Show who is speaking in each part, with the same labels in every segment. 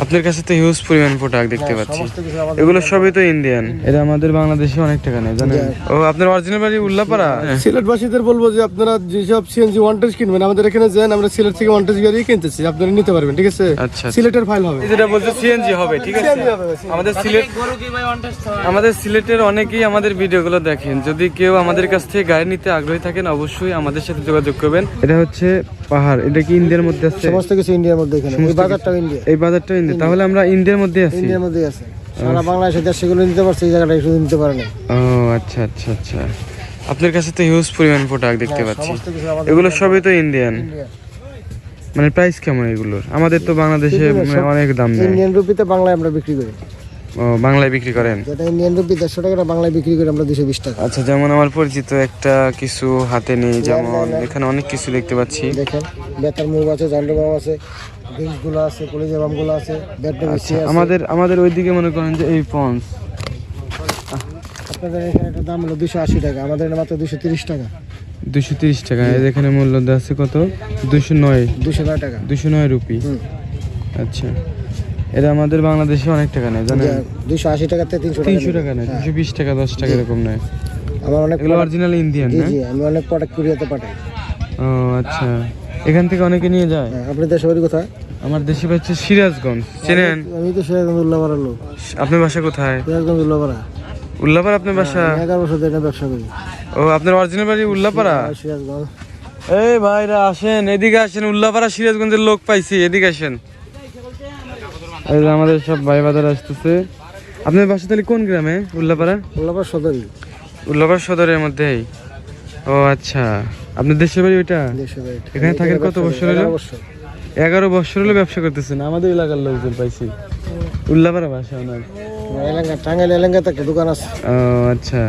Speaker 1: আপনার কাছে তো হিউজ পরিমাণ প্রোডাক্ট দেখতে পাচ্ছি, এগুলো সবই তো ইন্ডিয়ান। এটা আমাদের বাংলাদেশে অনেক টাকা নেয় জানেন। ও আপনার অরিজিনাল বাড়ি উল্লাপাড়া?
Speaker 2: সিলেটবাসীদের বলবো যে আপনারা যেসব সিএনজি ওয়ান্টেজ কিনবেন আমাদের এখানে যান, আমরা সিলেট থেকে ওয়ান্টেজ গাড়ি কিনতেছি, আপনারা নিতে পারবেন, ঠিক আছে?
Speaker 1: আচ্ছা,
Speaker 2: সিলেটের ফাইল হবে,
Speaker 1: যেটা বলছে সিএনজি হবে, ঠিক আছে? আমাদের সিলেটের অনেকেই আমাদের ভিডিওগুলো দেখেন, যদি কেউ আমাদের কাছ থেকে গাড়ি নিতে আগ্রহী থাকেন অবশ্যই আমাদের সাথে যোগাযোগ করবেন। এটা হচ্ছে পাহাড়, এটা কি ইন্ডিয়ার মধ্যে আছে?
Speaker 2: সমস্ত কিছু ইন্ডিয়ার মধ্যে, এখানে এই বাজারটাও ইন্ডিয়া।
Speaker 1: এই বাজারটাও ইন্ডিয়া, তাহলে আমরা ইন্ডিয়ার মধ্যে আছি।
Speaker 2: ইন্ডিয়ার মধ্যে আছে, সারা বাংলাদেশের দেশ সেগুলো নিতে পারছে, এই জায়গাটা শুধু নিতে পারে না।
Speaker 1: ও আচ্ছা আচ্ছা আচ্ছা, আপনার কাছে তো হিউজ পরিমাণ প্রোডাক্ট দেখতে পাচ্ছি, এগুলো সবই তো ইন্ডিয়ান। মানে প্রাইস কেমন এগুলোর? আমাদের তো বাংলাদেশে অনেক দাম নেয়।
Speaker 2: ইন্ডিয়ান রুপিতে বাংলায় আমরা বিক্রি করি।
Speaker 1: ও বাংলায় বিক্রি করেন?
Speaker 2: যেটা ইন্ডিয়ান রুপি 150 টাকা, বাংলায় বিক্রি করি আমরা 220 টাকা।
Speaker 1: আচ্ছা, যেমন আমার পরিচিত একটা কিছু হাতে নেই, যেমন এখানে অনেক কিছু দেখতে পাচ্ছি।
Speaker 2: দেখেন বেতার মুভ আছে, জান্ডবাম আছে, ড্রিঙ্কস গুলো আছে, কলেজের বাম গুলো আছে, ব্যাটারি আছে।
Speaker 1: আমাদের ওইদিকে মনে করেন যে এই পন্স,
Speaker 2: আপনাদের এখানে একটা দাম হলো 280 টাকা, আমাদের মাত্র 230 টাকা।
Speaker 1: 230 টাকা। এখানে মূল্য দেওয়া আছে কত? 209
Speaker 2: টাকা,
Speaker 1: 209 রুপি। আচ্ছা, এটা আমাদের বাংলাদেশে অনেক টাকা নেয় জানেন।
Speaker 2: 280 টাকাতে
Speaker 1: 300 টাকা নেয়, 220 টাকা, 10 টাকা এরকম নেয়।
Speaker 2: আমার অনেক
Speaker 1: এগুলো অরিজিনাল ইন্ডিয়ান না?
Speaker 2: জি, আমি অনেক প্রোডাক্ট কুরিয়াতে পাঠাই।
Speaker 1: ও আচ্ছা, এখান থেকে অনেকে নিয়ে যায়।
Speaker 2: আপনার দেশের বাড়ি কোথায়?
Speaker 1: আমার দেশে হচ্ছে সিরাজগঞ্জ, চেনেন?
Speaker 2: আমি তো সিরাজগঞ্জ উল্লাপাড়ার লোক।
Speaker 1: আপনার বাসা কোথায়?
Speaker 2: সিরাজগঞ্জ উল্লাপাড়া।
Speaker 1: উল্লাপাড়া আপনার বাসা?
Speaker 2: 11 বছর ধরে ব্যবসা করি।
Speaker 1: ও আপনার অরিজিনাল বাড়ি উল্লাপাড়া?
Speaker 2: সিরাজগঞ্জ।
Speaker 1: এই ভাইরা আসেন, এদিকে আসেন, উল্লাপাড়া সিরাজগঞ্জের লোক পাইছি, এদিকে আসেন। এই যে আমাদের সব ভাই বাজার আসতেছে। আপনার বাসা তাহলে কোন গ্রামে? উল্লাপাড়া?
Speaker 2: উল্লাপাড়া সদরই।
Speaker 1: উল্লাপাড়া সদরের মধ্যেই? ও আচ্ছা, আপনার দেশের বাড়ি ওইটা? এখানে থাকেন কত বছর হলো? 11 বছর হলো ব্যবসা করতেছেন। আমাদের এলাকার লোকজন পাইছি, উল্লাপাড়া বাসা ওনার।
Speaker 2: টাঙ্গাইল এলাকাতে একটা দোকান আছে।
Speaker 1: ও আচ্ছা,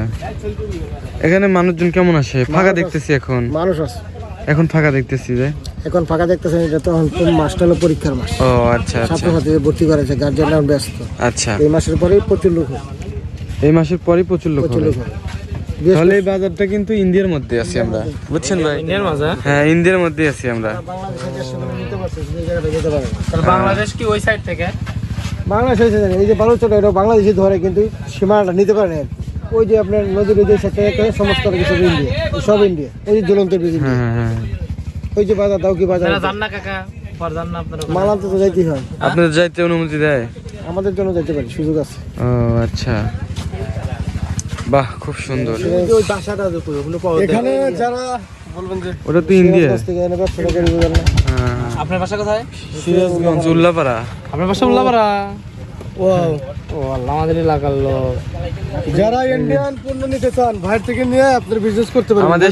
Speaker 1: এখানে মানুষজন কেমন আসে? ফাঁকা দেখতেছি এখন।
Speaker 2: মানুষ আছে
Speaker 1: এখন ফাঁকা দেখতেছি যে।
Speaker 2: এখন ফাঁকা দেখতেছেন, এটা তো মাসটা হলো পরীক্ষার মাস।
Speaker 1: ও আচ্ছা আচ্ছা,
Speaker 2: ছাত্রছাত্রীদের ভর্তি করেছে, গার্জিয়ানরা ব্যস্ত।
Speaker 1: আচ্ছা,
Speaker 2: এই মাসের পরেই প্রচুর লোক হয়।
Speaker 1: এই মাসের পরেই প্রচুর লোক হবে। তাহলে এই বাজারটা কিন্তু ইন্ডিয়ার মধ্যে আছি আমরা, বুঝছেন ভাই? ইন্ডিয়ার বাজার? হ্যাঁ, ইন্ডিয়ার মধ্যে আছি আমরা।
Speaker 3: বাংলাদেশ কি ওই সাইড থেকে?
Speaker 2: বাংলাদেশ এই যে বালুচটা, এটা বাংলাদেশে ধরে, কিন্তু সীমানাটা নিতে পারে না। ওই যে আপনার নদীর ওই যে সাথে সমস্ত কিছু ইন্ডিয়া, সব ইন্ডিয়া। ওই যে জ্বলন্ত ব্রিজ ইন্ডিয়া। ওই যে বাজার দাও কি বাজার
Speaker 3: জান্না কাকা পরজান না আপনারা?
Speaker 2: মাল আনতে তো যাইতেই হয়।
Speaker 1: আপনাদের যাইতে অনুমতি দেয়?
Speaker 2: আমাদের জন্য যাইতে পারি, সুযোগ আছে।
Speaker 1: ও আচ্ছা, বাহ, খুব সুন্দর।
Speaker 2: ওই বাসাটা এখানে যারা বলবেন যে
Speaker 1: ওটা তো ইন্ডিয়া।
Speaker 3: আপনার বাসা কোথায়?
Speaker 1: সিরাজগঞ্জ, উল্লাপাড়া।
Speaker 3: আপনার বাসা উল্লাপাড়া? ও আল্লাহ, আমাদের এলাকার লোক।
Speaker 2: যারা ইন্ডিয়ান পণ্য নিতে চান বাইরে থেকে নিয়ে আপনার বিজনেস করতে পারেন।
Speaker 1: আমাদের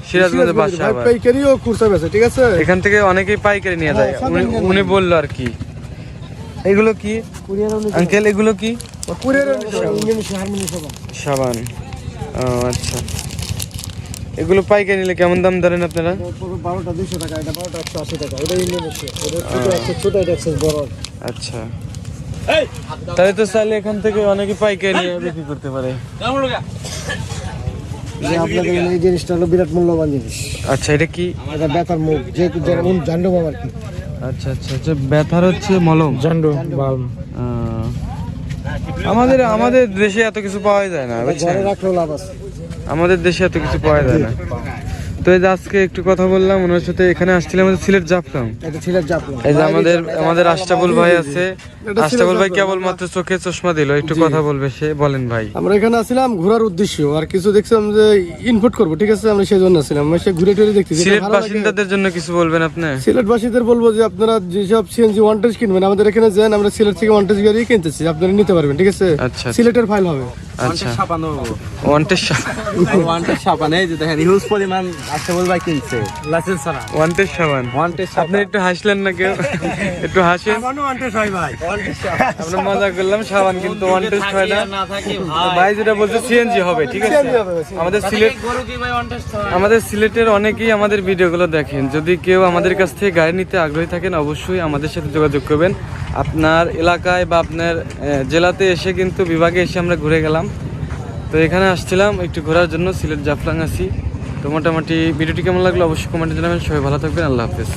Speaker 1: সিরাজগঞ্জে বাসা,
Speaker 2: পাইকারি ও খুচরা বেচে, ঠিক আছে?
Speaker 1: এখান থেকে অনেকেই পাইকারি নিয়ে যায়। উনি বললো আর কি। এগুলো কি আঙ্কেল? এগুলো কি? সাবান। ও আচ্ছা, এগুলো পাইকারি নিলে কেমন দাম ধরেন আপনারা?
Speaker 2: 12টা 200 টাকা, এটা 12টা 180 টাকা। এটা ইন্ডিয়ান এসে, এটা ছোট, এটা বড়।
Speaker 1: আচ্ছা, তাহলে তো চাইলে এখান থেকে অনেকে পাইকারি নিয়ে বিক্রি করতে পারে।
Speaker 2: আপনাদের এই জিনিসটা হলো বিরাট মূল্যবান জিনিস।
Speaker 1: আচ্ছা, এটা কি?
Speaker 2: এটা ব্যথার মুখ, যে জান্ডবাম আর কি।
Speaker 1: আচ্ছা আচ্ছা আচ্ছা, ব্যথার হচ্ছে মলম,
Speaker 2: জান্ডবাম।
Speaker 1: আমাদের দেশে এত কিছু পাওয়া যায় না, বুঝছেন?
Speaker 2: রাখলেও লাভ আছে।
Speaker 1: আমাদের দেশে এত কিছু পাওয়া যায় না। তো এই যে আজকে একটু কথা বললাম ওনার সাথে, এখানে আসছিলাম আমাদের সিলেট জাফলং। এই যে আমাদের আশরাফুল ভাই আছে। আশরাফুল ভাই কেবলমাত্র চোখে চশমা দিল, একটু কথা বলবে সে। বলেন ভাই।
Speaker 2: আমরা এখানে আসছিলাম ঘোরার উদ্দেশ্য, আর কিছু দেখছিলাম যে ইনপুট করবো, ঠিক আছে? আমরা সেই জন্য আসছিলাম, সে ঘুরে টুরে দেখতেছি।
Speaker 1: সিলেট বাসিন্দাদের জন্য কিছু বলবেন আপনি?
Speaker 2: সিলেটবাসীদের বলবো যে আপনারা যেসব সিএনজি ওয়ান্টেজ কিনবেন আমাদের এখানে যান, আমরা সিলেট থেকে ওয়ান্টেজ গাড়ি কিনতেছি, আপনারা নিতে পারবেন, ঠিক আছে?
Speaker 1: আচ্ছা,
Speaker 2: সিলেটের ফাইল হবে।
Speaker 1: আচ্ছা, ওয়ান্টেজ
Speaker 3: সাবান। এই যে দেখেন হিউজ পরিমাণ আশরাফুল ভাই কিনছে, লাইসেন্স ছাড়া।
Speaker 1: ওয়ান্টেজ সাবান। আপনি একটু হাসলেন না কেউ? একটু হাসেন। আমরা মজা করলাম, সাবান কিন্তু ওয়ান্টেজ হয় না। ভাই যেটা বলছে সিএনজি হবে, ঠিক আছে? আমাদের সিলেটের অনেকেই আমাদের ভিডিওগুলো দেখেন, যদি কেউ আমাদের কাছ থেকে গাড়ি নিতে আগ্রহী থাকেন অবশ্যই আমাদের সাথে যোগাযোগ করবেন। আপনার এলাকায় বা আপনার জেলাতে এসে কিন্তু বিভাগে এসে আমরা ঘুরে গেলাম। তো এখানে আসছিলাম একটু ঘোরার জন্য, সিলেট জাফলং আছি। তো মোটামুটি ভিডিওটি কেমন লাগলো অবশ্যই কমেন্টে জানাবেন। সবাই ভালো থাকবেন, আল্লাহ হাফেজ।